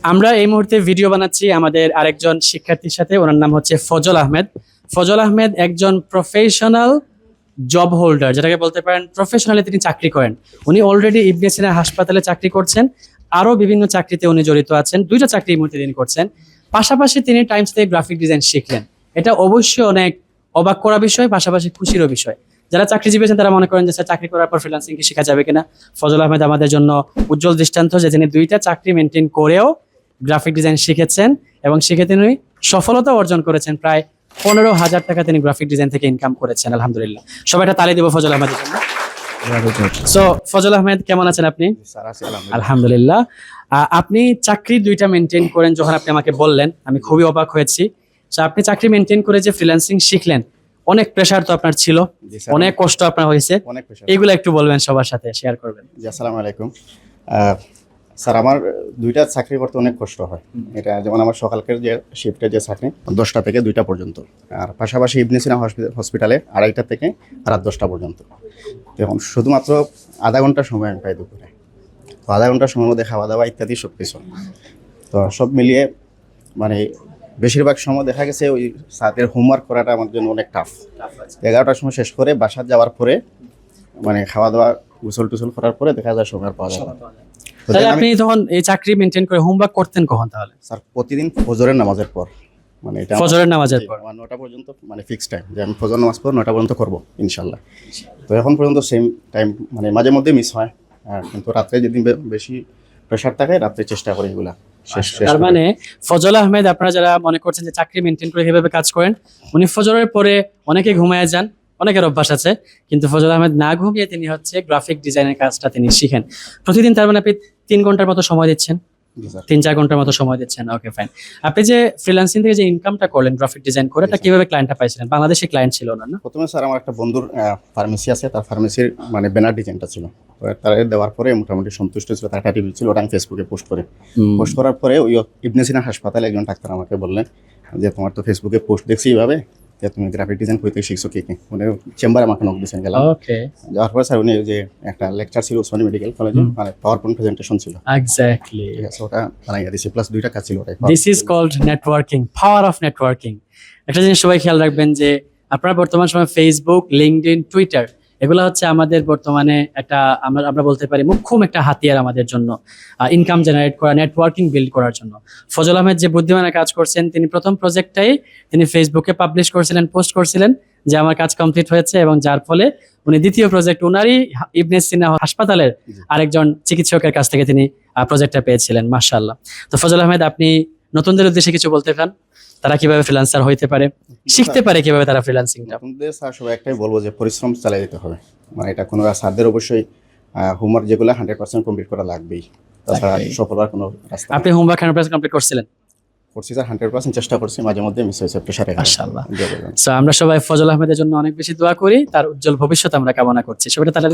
আমরা এই মুহূর্তে ভিডিও বানাচ্ছি আমাদের আরেকজন শিক্ষার্থীর সাথে, ওনার নাম হচ্ছে ফজল আহমেদ। ফজল আহমেদ একজন প্রফেশনাল জব হোল্ডার, যেটাকে বলতে পারেন প্রফেশনালি তিনি চাকরি করেন। উনি অলরেডি ইবনে সিনা হাসপাতালে চাকরি করছেন, আরো বিভিন্ন চাকরিতে উনি জড়িত আছেন, দুইটা চাকরি এই মুহূর্তে তিনি করছেন। পাশাপাশি তিনি টাইমস থেকে গ্রাফিক ডিজাইন শিখলেন। এটা অবশ্যই অনেক অবাক করা বিষয়, পাশাপাশি খুশিরও বিষয়। যারা চাকরিজীবী আছেন তারা মনে করেন যে স্যার চাকরি করার পর ফ্রিল্যান্সিং কি শেখা যাবে কিনা। ফজল আহমেদ আমাদের জন্য উজ্জ্বল দৃষ্টান্ত, যে তিনি দুইটা চাকরি মেনটেন করেও গ্রাফিক ডিজাইন শিখেছেন এবং শিখে তিনি সফলতা অর্জন করেছেন। প্রায় 15,000 টাকা তিনি গ্রাফিক ডিজাইন থেকে ইনকাম করেছেন, আলহামদুলিল্লাহ। সবাই একটা তালি দেব ফজল আহমেদের জন্য। সো ফজল আহমেদ, কেমন আছেন আপনি? আলহামদুলিল্লাহ। আপনি চাকরি দুইটা মেনটেন করেন, যখন আপনি আমাকে বললেন আমি খুবই অবাক হয়েছি। তো আপনি চাকরি মেনটেন করে যে ফ্রিল্যান্সিং শিখলেন, অনেক প্রেশার তো আপনার ছিল, অনেক কষ্ট আপনার হয়েছে, এগুলো একটু বলবেন, সবার সাথে শেয়ার করবেন। আসসালামু আলাইকুম স্যার, আমার দুইটা চাকরি করতে অনেক কষ্ট হয়। এটা যেমন আমার সকালকের যে শিফটে যে চাকরি 10টা থেকে 2টা পর্যন্ত, আর পাশাপাশি ইবনে সিনা হসপিটালে 2:30 থেকে রাত 10টা পর্যন্ত। এখন শুধুমাত্র আধা ঘন্টা সময় আমি পাই দুপুরে, তো আধা ঘন্টার সময়ের মধ্যে খাওয়া দাওয়া ইত্যাদি সব কিছু, তো সব মিলিয়ে মানে বেশিরভাগ সময় দেখা গেছে ওই সাথের হোমওয়ার্ক করাটা আমার জন্য অনেক টাফ। 11টার সময় শেষ করে বাসার যাওয়ার পরে মানে খাওয়া দাওয়া গোসল টুসল করার পরে দেখা যায় সময় পাওয়া যায় না। তাহলে আপনি তখন এই চাকরি মেনটেন করে হোমওয়ার্ক করতেন কখন? তাহলে স্যার প্রতিদিন ফজরের নামাজের পর, মানে এটা ফজরের নামাজের পর আমার 9টা পর্যন্ত মানে ফিক্সড টাইম, যে আমি ফজর নামাজ পর 9টা পর্যন্ত করবো ইনশাল্লাহ। তো এখন পর্যন্ত সেম টাইম, মানে মাঝে মধ্যে মিস হয়, কিন্তু রাত্রে যেদিন বেশি প্রেশার থাকে রাত্রে চেষ্টা করি এগুলা শেষ। তার মানে ফজল আহমেদ, আপনারা যারা মনে করছেন যে চাকরি মেনটেন করে কিভাবে কাজ করেন, উনি ফজরের পরে অনেকে ঘুমায় যান, অনেকের অভ্যাস আছে, কিন্তু ফজল আহমেদ না ঘুমিয়ে তিনি হচ্ছে গ্রাফিক ডিজাইনের কাজটা তিনি শিখেন প্রতিদিন। তার মানে আপনি 3 ঘন্টার মতো সময় দিচ্ছেন, 3-4 ঘন্টার মতো সময় দিচ্ছেন। ওকে, ফাইন। আপনি যে ফ্রিল্যান্সিং থেকে যে ইনকামটা করলেন গ্রাফিক ডিজাইন করে, এটা কিভাবে ক্লায়েন্টটা পাইছিলেন? বাংলাদেশি ক্লায়েন্ট ছিল না? প্রথমে স্যার আমার একটা বন্ধুর ফার্মেসি আছে, তার ফার্মেসির মানে ব্যানার ডিজাইনটা ছিল, তার দেওয়ার পরে মোটামুটি সন্তুষ্ট ছিল, তার একটা রিভিউ ছিল, ওটা আমি ফেসবুকে পোস্ট করার পরে ওই ইবনে সিনা হাসপাতালে একজন ডাক্তার আমাকে বললেন যে তোমার তো ফেসবুকে পোস্ট দেখছি এইভাবে, যে তুমি গ্রাফিক ডিজাইন করতে শিখছো কি কি, মানে চেম্বারে আমাকে নক দিয়েছেন। গেলাম, যাওয়ার পরে স্যার উনি যে একটা লেকচার ছিল ওসমানী মেডিকেল কলেজে, মানে পাওয়ার পয়েন্ট প্রেজেন্টেশন ছিল, এক্স্যাক্টলি ওটা বানাইয়া দিয়েছি, প্লাস 2টা কাজ ছিল ওটাই। This is called networking, power of networking. একটা জিনিস সবাই খেয়াল রাখবেন যে আপনারা বর্তমান সময় ফেসবুক, লিঙ্কডইন, টুইটার, এগুলো হচ্ছে আমাদের বর্তমানে একটা আমরা বলতে পারি মুখ্যম একটা হাতিয়ার আমাদের জন্য, ইনকাম জেনারেট করা, নেটওয়ার্কিং বিল্ড করার জন্য। ফজল আহমেদ যে বুদ্ধিমানের কাজ করছেন, তিনি প্রথম প্রজেক্টটাই তিনি ফেসবুকে পাবলিশ করছিলেন, পোস্ট করছিলেন যে আমার কাজ কমপ্লিট হয়েছে, এবং যার ফলে উনি দ্বিতীয় প্রজেক্ট উনারই ইবনে সিনা হাসপাতালের আরেকজন চিকিৎসকের কাছ থেকে তিনি প্রজেক্টটা পেয়েছিলেন। মাশাআল্লাহ। তো ফজল আহমেদ, আপনি নতুনদের উদ্দেশ্যে কিছু বলতে চান? তারা কিভাবে ফ্রিল্যান্সার হইতে পারে, শিখতে পারে কিভাবে তারা ফ্রিল্যান্সিংটা? নতুনদের স্যার সবাই একটাই বলবো যে পরিশ্রম চালিয়ে যেতে হবে। মানে এটা কোনো স্যারদের অবশ্যই হোমওয়ার্ক যেগুলো 100% কমপ্লিট করা লাগবেই, তাছাড়া সফল হওয়ার কোনো রাস্তা। আপনি হোমওয়ার্ক 100% কমপ্লিট করছিলেন? করছি স্যার, 100% চেষ্টা করছি, মাঝে মধ্যে মিস হয়েছে প্রেশারে। মাশাআল্লাহ। সো আমরা সবাই ফজল আহমেদের জন্য অনেক বেশি দোয়া করি, তার উজ্জ্বল ভবিষ্যৎ আমরা কামনা করছি। সবাই তাহলে